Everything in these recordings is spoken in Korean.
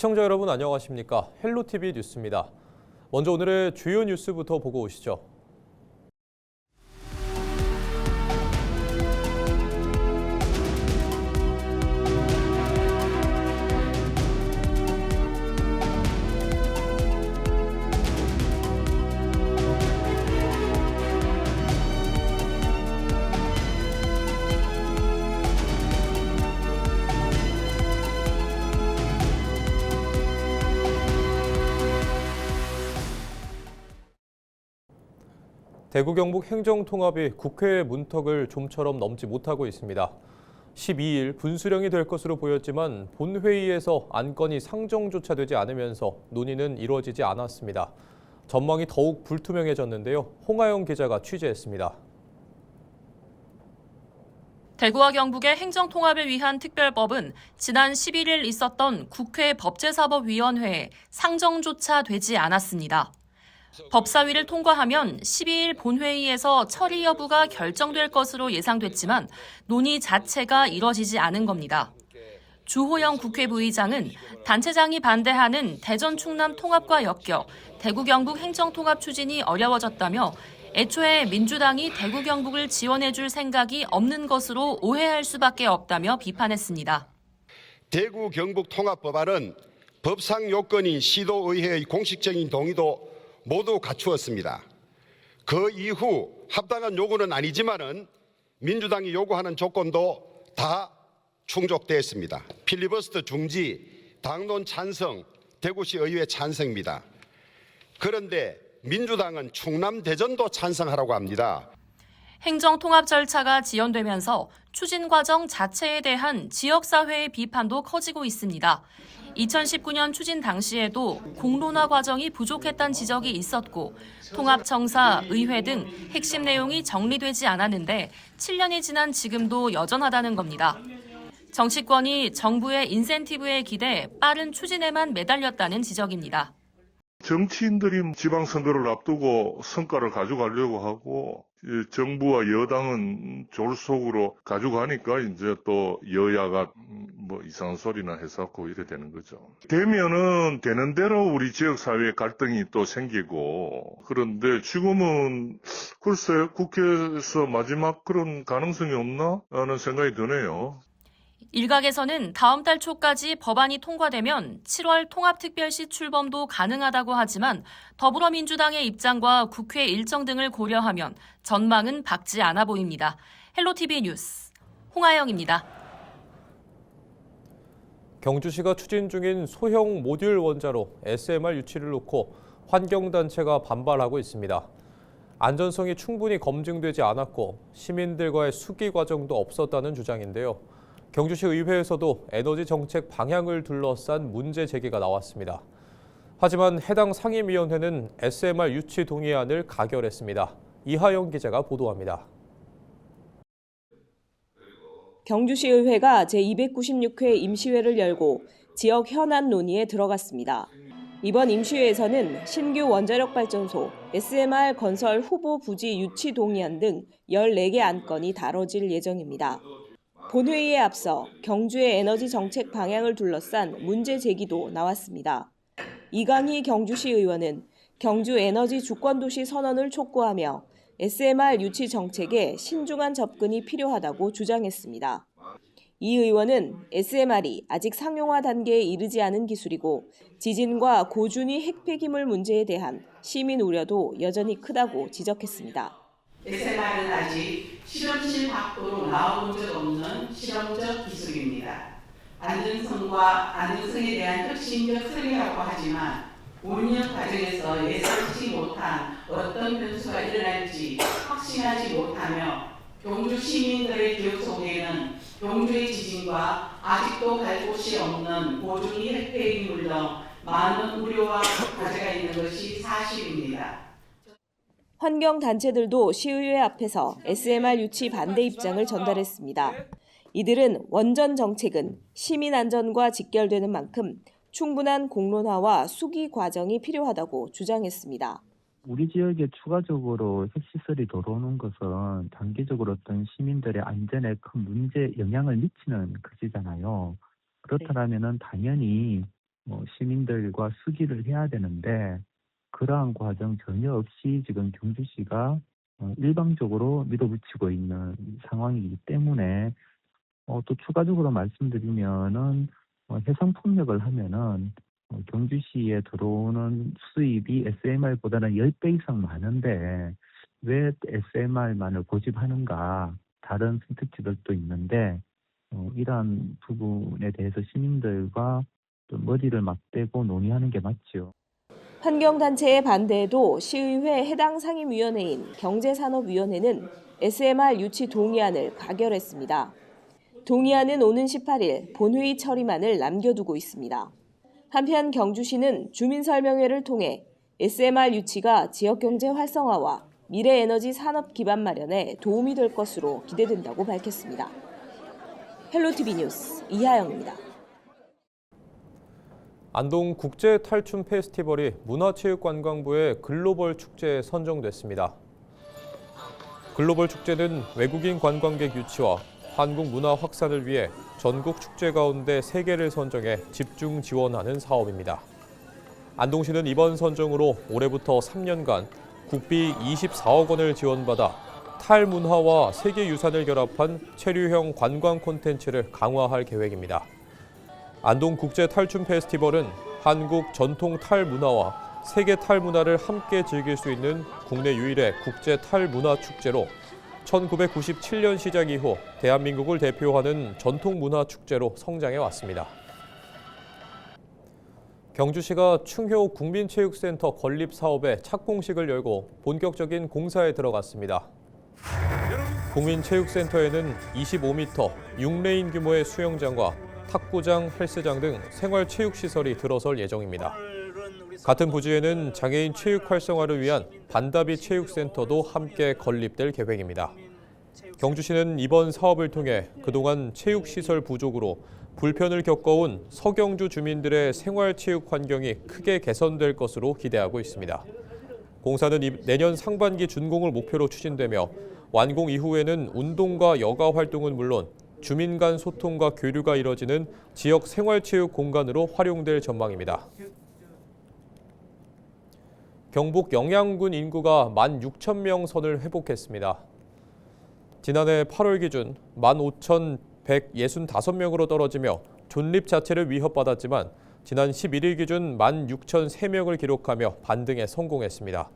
시청자 여러분 안녕하십니까? 헬로티비 뉴스입니다. 먼저 오늘의 주요 뉴스부터 보고 오시죠. 대구 경북 행정통합이 국회 문턱을 좀처럼 넘지 못하고 있습니다. 12일 분수령이 될 것으로 보였지만 본회의에서 안건이 상정조차 되지 않으면서 논의는 이루어지지 않았습니다. 전망이 더욱 불투명해졌는데요. 홍하영 기자가 취재했습니다. 대구와 경북의 행정통합을 위한 특별법은 지난 11일 있었던 국회 법제사법위원회에 상정조차 되지 않았습니다. 법사위를 통과하면 12일 본회의에서 처리 여부가 결정될 것으로 예상됐지만 논의 자체가 이뤄지지 않은 겁니다. 주호영 국회 부의장은 단체장이 반대하는 대전 충남 통합과 엮여 대구 경북 행정통합 추진이 어려워졌다며 애초에 민주당이 대구 경북을 지원해줄 생각이 없는 것으로 오해할 수밖에 없다며 비판했습니다. 대구 경북 통합법안은 법상 요건인 시도의회의 공식적인 동의도 모두 갖추었습니다. 그 이후 합당한 요구는 아니지만은 민주당이 요구하는 조건도 다 충족되었습니다. 필리버스터 중지, 당론 찬성, 대구시 의회 찬성입니다. 그런데 민주당은 충남 대전도 찬성하라고 합니다. 행정통합 절차가 지연되면서 추진 과정 자체에 대한 지역사회의 비판도 커지고 있습니다. 2019년 추진 당시에도 공론화 과정이 부족했다는 지적이 있었고 통합청사, 의회 등 핵심 내용이 정리되지 않았는데 7년이 지난 지금도 여전하다는 겁니다. 정치권이 정부의 인센티브에 기대 빠른 추진에만 매달렸다는 지적입니다. 정치인들이 지방선거를 앞두고 성과를 가져가려고 하고 정부와 여당은 졸속으로 가져가니까 이제 또 여야가 뭐 이상한 소리나 해서고 이래 되는 거죠. 되면은 되는 대로 우리 지역사회에 갈등이 또 생기고 그런데 지금은 글쎄 국회에서 마지막 그런 가능성이 없나 하는 생각이 드네요. 일각에서는 다음 달 초까지 법안이 통과되면 7월 통합특별시 출범도 가능하다고 하지만 더불어민주당의 입장과 국회 일정 등을 고려하면 전망은 밝지 않아 보입니다. 헬로티비 뉴스 홍하영입니다. 경주시가 추진 중인 소형 모듈 원자로 SMR 유치를 놓고 환경단체가 반발하고 있습니다. 안전성이 충분히 검증되지 않았고 시민들과의 수기 과정도 없었다는 주장인데요. 경주시 의회에서도 에너지 정책 방향을 둘러싼 문제 제기가 나왔습니다. 하지만 해당 상임위원회는 SMR 유치 동의안을 가결했습니다. 이하영 기자가 보도합니다. 경주시의회가 제296회 임시회를 열고 지역 현안 논의에 들어갔습니다. 이번 임시회에서는 신규 원자력 발전소, SMR 건설 후보 부지 유치 동의안 등 14개 안건이 다뤄질 예정입니다. 본회의에 앞서 경주의 에너지 정책 방향을 둘러싼 문제 제기도 나왔습니다. 이강희 경주시 의원은 경주 에너지 주권도시 선언을 촉구하며 SMR 유치 정책에 신중한 접근이 필요하다고 주장했습니다. 이 의원은 SMR이 아직 상용화 단계에 이르지 않은 기술이고 지진과 고준위 핵폐기물 문제에 대한 시민 우려도 여전히 크다고 지적했습니다. SMR은 아직 실험실 밖으로 나와본 적 없는 실험적 기술입니다. 안전성에 대한 혁신적 설계라고 하지만 운영 과정에서 예상치 못한 어떤 변수가 일어날지 확신하지 못하며 경주 시민들의 기억 속에는 경주의 지진과 아직도 갈 곳이 없는 고준위 핵폐기물 등 많은 우려와 과제가 있는 것이 사실입니다. 환경단체들도 시의회 앞에서 SMR 유치 반대 입장을 전달했습니다. 이들은 원전 정책은 시민 안전과 직결되는 만큼 충분한 공론화와 수기 과정이 필요하다고 주장했습니다. 우리 지역에 추가적으로 핵시설이 들어오는 것은 단기적으로 어떤 시민들의 안전에 큰 영향을 미치는 것이잖아요. 그렇다면 당연히 시민들과 수기를 해야 되는데 그러한 과정 전혀 없이 지금 경주시가 일방적으로 밀어붙이고 있는 상황이기 때문에 또 추가적으로 말씀드리면은 해상 폭력을 하면은 경주시에 들어오는 수입이 SMR보다는 10배 이상 많은데 왜 SMR만을 고집하는가? 다른 선택지들도 있는데 이러한 부분에 대해서 시민들과 좀 머리를 맞대고 논의하는 게 맞죠. 환경단체의 반대에도 시의회 해당 상임위원회인 경제산업위원회는 SMR 유치 동의안을 가결했습니다. 동의안은 오는 18일 본회의 처리만을 남겨두고 있습니다. 한편 경주시는 주민설명회를 통해 SMR 유치가 지역경제 활성화와 미래에너지 산업 기반 마련에 도움이 될 것으로 기대된다고 밝혔습니다. 헬로티비 뉴스 이하영입니다. 안동 국제 탈춤 페스티벌이 문화체육관광부의 글로벌 축제에 선정됐습니다. 글로벌 축제는 외국인 관광객 유치와 한국 문화 확산을 위해 전국 축제 가운데 3개를 선정해 집중 지원하는 사업입니다. 안동시는 이번 선정으로 올해부터 3년간 국비 24억 원을 지원받아 탈문화와 세계유산을 결합한 체류형 관광 콘텐츠를 강화할 계획입니다. 안동 국제 탈춤 페스티벌은 한국 전통 탈문화와 세계 탈문화를 함께 즐길 수 있는 국내 유일의 국제 탈문화 축제로 1997년 시작 이후 대한민국을 대표하는 전통문화 축제로 성장해 왔습니다. 경주시가 충효 국민체육센터 건립 사업의 착공식을 열고 본격적인 공사에 들어갔습니다. 국민체육센터에는 25m, 6레인 규모의 수영장과 탁구장, 헬스장 등 생활체육시설이 들어설 예정입니다. 같은 부지에는 장애인 체육 활성화를 위한 반다비 체육센터도 함께 건립될 계획입니다. 경주시는 이번 사업을 통해 그동안 체육시설 부족으로 불편을 겪어온 서경주 주민들의 생활체육 환경이 크게 개선될 것으로 기대하고 있습니다. 공사는 내년 상반기 준공을 목표로 추진되며 완공 이후에는 운동과 여가 활동은 물론 주민 간 소통과 교류가 이뤄지는 지역 생활체육 공간으로 활용될 전망입니다. 경북 영양군 인구가 16,000명 선을 회복했습니다. 지난해 8월 기준 15,165명으로 떨어지며 존립 자체를 위협받았지만 지난 11일 기준 16,003명을 기록하며 반등에 성공했습니다.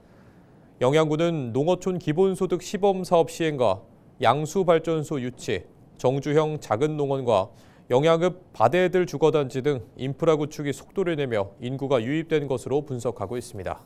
영양군은 농어촌 기본소득 시범사업 시행과 양수발전소 유치, 정주형 작은 농원과 영양읍 바대들 주거단지 등 인프라 구축이 속도를 내며 인구가 유입된 것으로 분석하고 있습니다.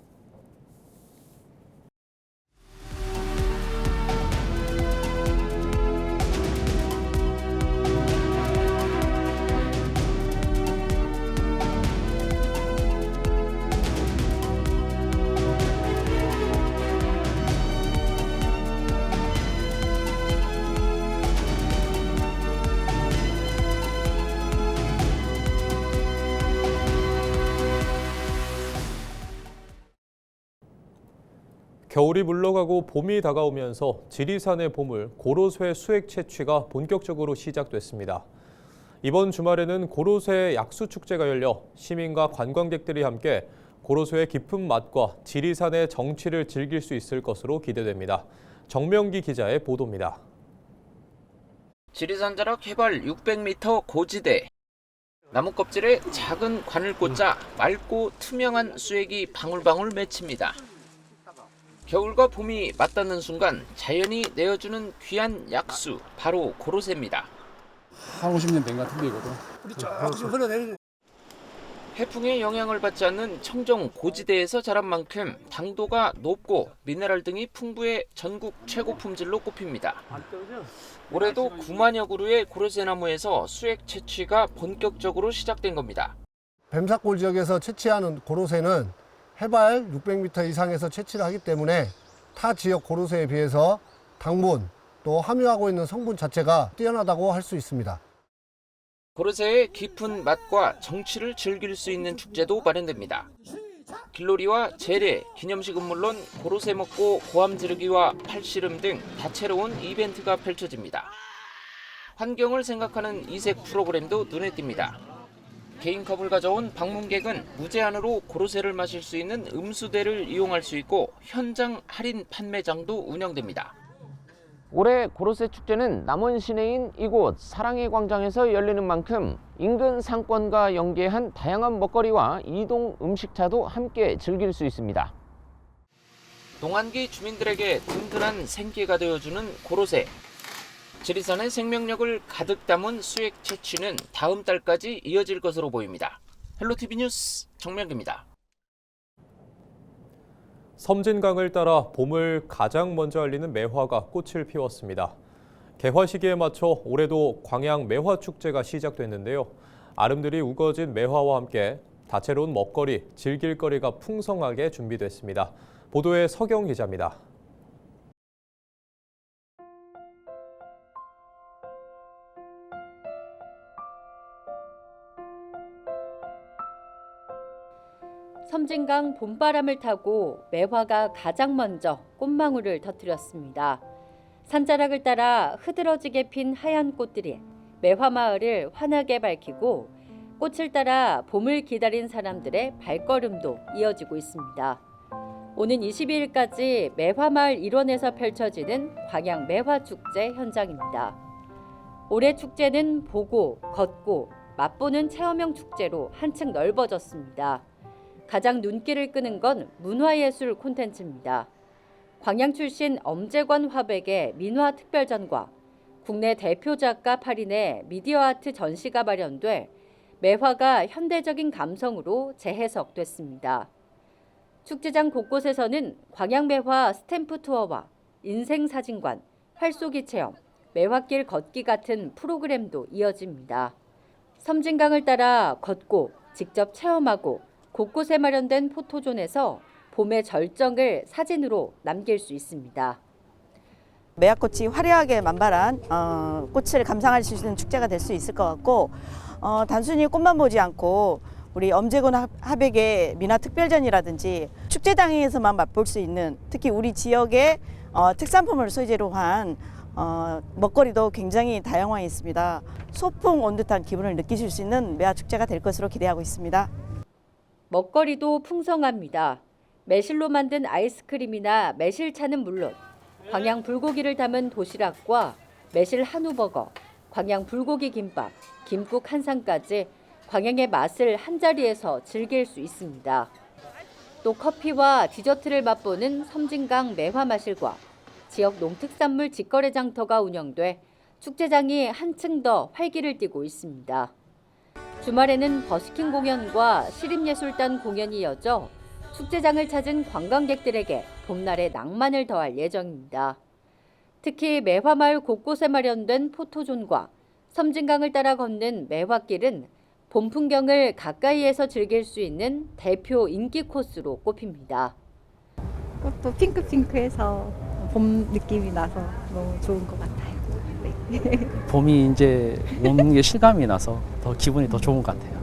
겨울이 물러가고 봄이 다가오면서 지리산의 보물 고로쇠 수액 채취가 본격적으로 시작됐습니다. 이번 주말에는 고로쇠 약수축제가 열려 시민과 관광객들이 함께 고로쇠의 깊은 맛과 지리산의 정취를 즐길 수 있을 것으로 기대됩니다. 정명기 기자의 보도입니다. 지리산 자락 해발 600m 고지대. 나무 껍질에 작은 관을 꽂자 맑고 투명한 수액이 방울방울 맺힙니다. 겨울과 봄이 맞닿는 순간 자연이 내어주는 귀한 약수, 바로 고로쇠입니다. 한 50년 된 것 같은데 이거도. 우리 쭉 흘러내리는. 해풍의 영향을 받지 않는 청정 고지대에서 자란 만큼 당도가 높고 미네랄 등이 풍부해 전국 최고 품질로 꼽힙니다. 올해도 9만여 그루의 고로쇠 나무에서 수액 채취가 본격적으로 시작된 겁니다. 뱀사골 지역에서 채취하는 고로쇠는 해발 600m 이상에서 채취를 하기 때문에 타 지역 고로쇠에 비해서 당분 또 함유하고 있는 성분 자체가 뛰어나다고 할 수 있습니다. 고로쇠의 깊은 맛과 정취를 즐길 수 있는 축제도 마련됩니다. 길놀이와 재래, 기념식은 물론 고로쇠 먹고 고함 지르기와 팔씨름 등 다채로운 이벤트가 펼쳐집니다. 환경을 생각하는 이색 프로그램도 눈에 띕니다. 개인컵을 가져온 방문객은 무제한으로 고로쇠를 마실 수 있는 음수대를 이용할 수 있고 현장 할인 판매장도 운영됩니다. 올해 고로쇠 축제는 남원 시내인 이곳 사랑의 광장에서 열리는 만큼 인근 상권과 연계한 다양한 먹거리와 이동 음식차도 함께 즐길 수 있습니다. 동안기 주민들에게 든든한 생계가 되어주는 고로쇠. 지리산의 생명력을 가득 담은 수액 채취는 다음 달까지 이어질 것으로 보입니다. 헬로티비 뉴스 정명기입니다. 섬진강을 따라 봄을 가장 먼저 알리는 매화가 꽃을 피웠습니다. 개화 시기에 맞춰 올해도 광양 매화축제가 시작됐는데요. 아름드리 우거진 매화와 함께 다채로운 먹거리, 즐길 거리가 풍성하게 준비됐습니다. 보도에 서경 기자입니다. 섬진강 봄바람을 타고 매화가 가장 먼저 꽃망울을 터뜨렸습니다. 산자락을 따라 흐드러지게 핀 하얀 꽃들이 매화마을을 환하게 밝히고 꽃을 따라 봄을 기다린 사람들의 발걸음도 이어지고 있습니다. 오는 22일까지 매화마을 일원에서 펼쳐지는 광양 매화축제 현장입니다. 올해 축제는 보고, 걷고, 맛보는 체험형 축제로 한층 넓어졌습니다. 가장 눈길을 끄는 건 문화예술 콘텐츠입니다. 광양 출신 엄재관 화백의 민화 특별전과 국내 대표 작가 8인의 미디어 아트 전시가 마련돼 매화가 현대적인 감성으로 재해석됐습니다. 축제장 곳곳에서는 광양 매화 스탬프 투어와 인생 사진관, 활쏘기 체험, 매화길 걷기 같은 프로그램도 이어집니다. 섬진강을 따라 걷고 직접 체험하고 곳곳에 마련된 포토존에서 봄의 절정을 사진으로 남길 수 있습니다. 매화꽃이 화려하게 만발한 꽃을 감상할 수 있는 축제가 될 수 있을 것 같고 단순히 꽃만 보지 않고 우리 엄재권 화백의 민화 특별전이라든지 축제장에서만 맛볼 수 있는 특히 우리 지역의 특산품을 소재로 한 먹거리도 굉장히 다양화해 있습니다. 소풍 온 듯한 기분을 느끼실 수 있는 매화축제가 될 것으로 기대하고 있습니다. 먹거리도 풍성합니다. 매실로 만든 아이스크림이나 매실차는 물론 광양 불고기를 담은 도시락과 매실 한우버거, 광양 불고기 김밥, 김국 한상까지 광양의 맛을 한자리에서 즐길 수 있습니다. 또 커피와 디저트를 맛보는 섬진강 매화마실과 지역 농특산물 직거래 장터가 운영돼 축제장이 한층 더 활기를 띠고 있습니다. 주말에는 버스킹 공연과 시립예술단 공연이 이어져 축제장을 찾은 관광객들에게 봄날의 낭만을 더할 예정입니다. 특히 매화마을 곳곳에 마련된 포토존과 섬진강을 따라 걷는 매화길은 봄 풍경을 가까이에서 즐길 수 있는 대표 인기 코스로 꼽힙니다. 꽃도 핑크핑크해서 봄 느낌이 나서 너무 좋은 것 같아요. 네. 봄이 이제 오는 게 실감이 나서 더 기분이 더 좋은 것 같아요.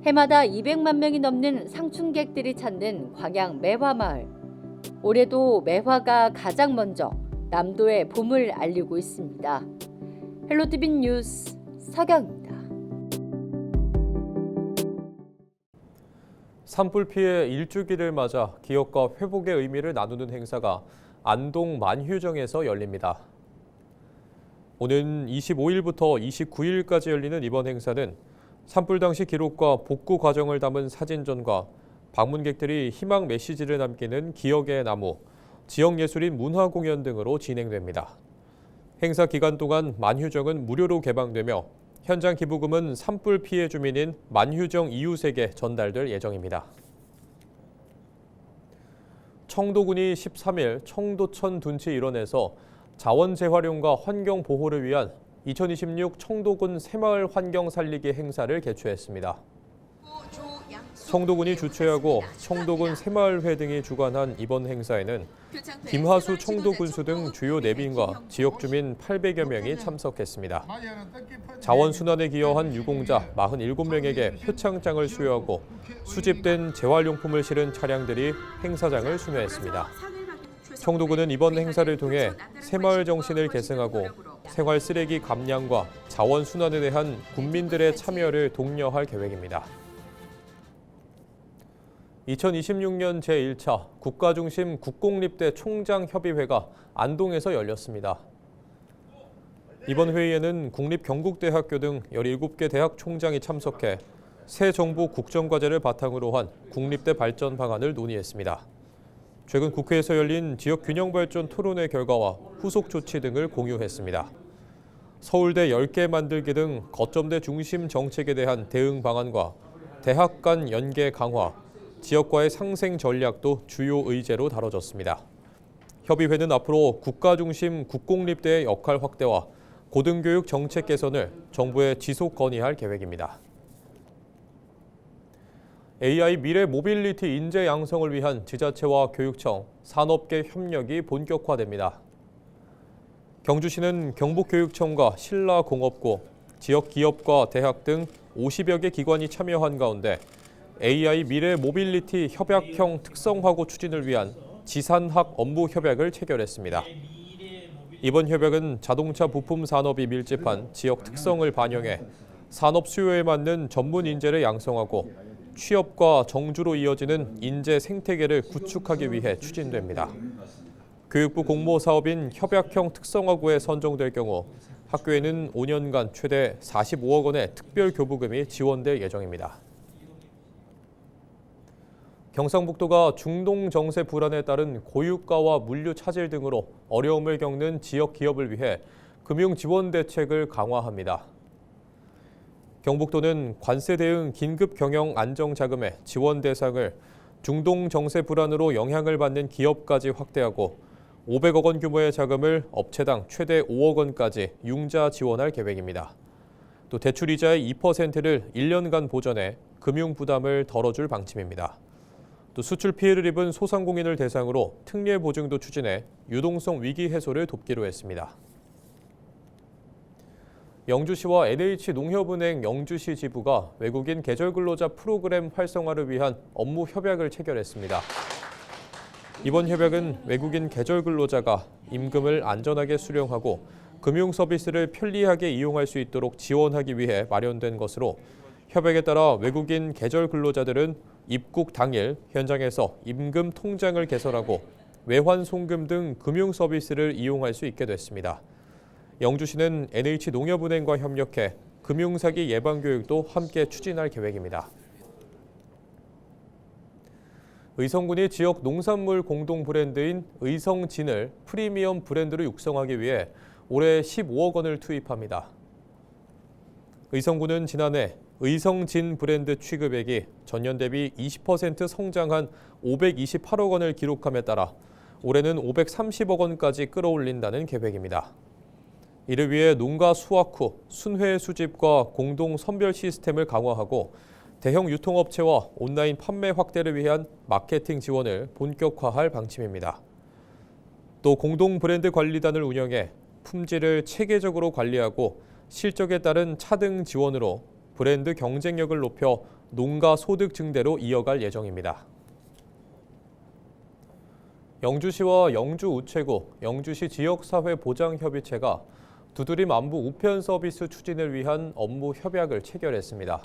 해마다 200만 명이 넘는 상춘객들이 찾는 광양 매화마을. 올해도 매화가 가장 먼저 남도의 봄을 알리고 있습니다. 헬로티비 뉴스 서경입니다. 산불 피해 일주기를 맞아 기억과 회복의 의미를 나누는 행사가 안동 만휴정에서 열립니다. 오는 25일부터 29일까지 열리는 이번 행사는 산불 당시 기록과 복구 과정을 담은 사진전과 방문객들이 희망 메시지를 남기는 기억의 나무, 지역 예술인 문화 공연 등으로 진행됩니다. 행사 기간 동안 만휴정은 무료로 개방되며 현장 기부금은 산불 피해 주민인 만휴정 이웃에게 전달될 예정입니다. 청도군이 13일 청도천 둔치 일원에서 자원 재활용과 환경 보호를 위한 2026 청도군 새마을 환경 살리기 행사를 개최했습니다. 청도군이 주최하고 청도군 새마을회 등이 주관한 이번 행사에는 김하수 청도군수 등 주요 내빈과 지역 주민 800여 명이 참석했습니다. 자원순환에 기여한 유공자 47명에게 표창장을 수여하고 수집된 재활용품을 실은 차량들이 행사장을 순회했습니다. 청도군은 이번 행사를 통해 새마을 정신을 계승하고 생활 쓰레기 감량과 자원 순환에 대한 국민들의 참여를 독려할 계획입니다. 2026년 제1차 국가중심 국공립대 총장협의회가 안동에서 열렸습니다. 이번 회의에는 국립경북대학교 등 17개 대학 총장이 참석해 새 정부 국정과제를 바탕으로 한 국립대 발전 방안을 논의했습니다. 최근 국회에서 열린 지역균형발전 토론회 결과와 후속 조치 등을 공유했습니다. 서울대 10개 만들기 등 거점대 중심 정책에 대한 대응 방안과 대학 간 연계 강화, 지역과의 상생 전략도 주요 의제로 다뤄졌습니다. 협의회는 앞으로 국가 중심 국공립대의 역할 확대와 고등교육 정책 개선을 정부에 지속 건의할 계획입니다. AI 미래 모빌리티 인재 양성을 위한 지자체와 교육청, 산업계 협력이 본격화됩니다. 경주시는 경북교육청과 신라공업고, 지역 기업과 대학 등 50여 개 기관이 참여한 가운데 AI 미래 모빌리티 협약형 특성화고 추진을 위한 지산학 업무 협약을 체결했습니다. 이번 협약은 자동차 부품 산업이 밀집한 지역 특성을 반영해 산업 수요에 맞는 전문 인재를 양성하고 취업과 정주로 이어지는 인재 생태계를 구축하기 위해 추진됩니다. 교육부 공모 사업인 협약형 특성화고에 선정될 경우 학교에는 5년간 최대 45억 원의 특별 교부금이 지원될 예정입니다. 경상북도가 중동 정세 불안에 따른 고유가와 물류 차질 등으로 어려움을 겪는 지역 기업을 위해 금융 지원 대책을 강화합니다. 경북도는 관세 대응 긴급 경영 안정 자금의 지원 대상을 중동 정세 불안으로 영향을 받는 기업까지 확대하고 500억 원 규모의 자금을 업체당 최대 5억 원까지 융자 지원할 계획입니다. 또 대출 이자의 2%를 1년간 보전해 금융 부담을 덜어줄 방침입니다. 또 수출 피해를 입은 소상공인을 대상으로 특례 보증도 추진해 유동성 위기 해소를 돕기로 했습니다. 영주시와 NH농협은행 영주시 지부가 외국인 계절 근로자 프로그램 활성화를 위한 업무 협약을 체결했습니다. 이번 협약은 외국인 계절 근로자가 임금을 안전하게 수령하고 금융 서비스를 편리하게 이용할 수 있도록 지원하기 위해 마련된 것으로 협약에 따라 외국인 계절 근로자들은 입국 당일 현장에서 임금 통장을 개설하고 외환 송금 등 금융 서비스를 이용할 수 있게 됐습니다. 영주시는 NH농협은행과 협력해 금융사기 예방 교육도 함께 추진할 계획입니다. 의성군이 지역 농산물 공동 브랜드인 의성진을 프리미엄 브랜드로 육성하기 위해 올해 15억 원을 투입합니다. 의성군은 지난해 의성진 브랜드 취급액이 전년 대비 20% 성장한 528억 원을 기록함에 따라 올해는 530억 원까지 끌어올린다는 계획입니다. 이를 위해 농가 수확 후 순회 수집과 공동 선별 시스템을 강화하고 대형 유통업체와 온라인 판매 확대를 위한 마케팅 지원을 본격화할 방침입니다. 또 공동 브랜드 관리단을 운영해 품질을 체계적으로 관리하고 실적에 따른 차등 지원으로 브랜드 경쟁력을 높여 농가 소득 증대로 이어갈 예정입니다. 영주시와 영주우체국, 영주시 지역사회보장협의체가 두드림 안부 우편 서비스 추진을 위한 업무 협약을 체결했습니다.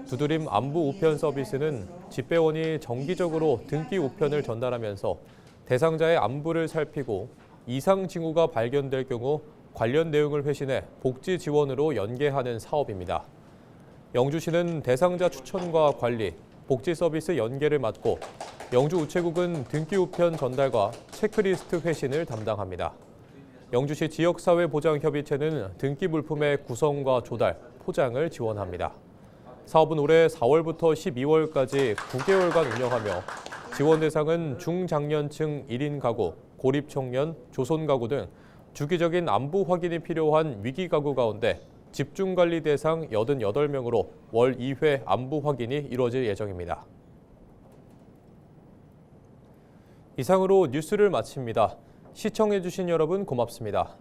두드림 안부 우편 서비스는 집배원이 정기적으로 등기 우편을 전달하면서 대상자의 안부를 살피고 이상 징후가 발견될 경우 관련 내용을 회신해 복지 지원으로 연계하는 사업입니다. 영주시는 대상자 추천과 관리, 복지 서비스 연계를 맡고 영주우체국은 등기 우편 전달과 체크리스트 회신을 담당합니다. 영주시 지역사회보장협의체는 등기 물품의 구성과 조달, 포장을 지원합니다. 사업은 올해 4월부터 12월까지 9개월간 운영하며 지원 대상은 중장년층 1인 가구, 고립청년, 조손가구 등 주기적인 안부 확인이 필요한 위기가구 가운데 집중관리 대상 88명으로 월 2회 안부 확인이 이루어질 예정입니다. 이상으로 뉴스를 마칩니다. 시청해주신 여러분 고맙습니다.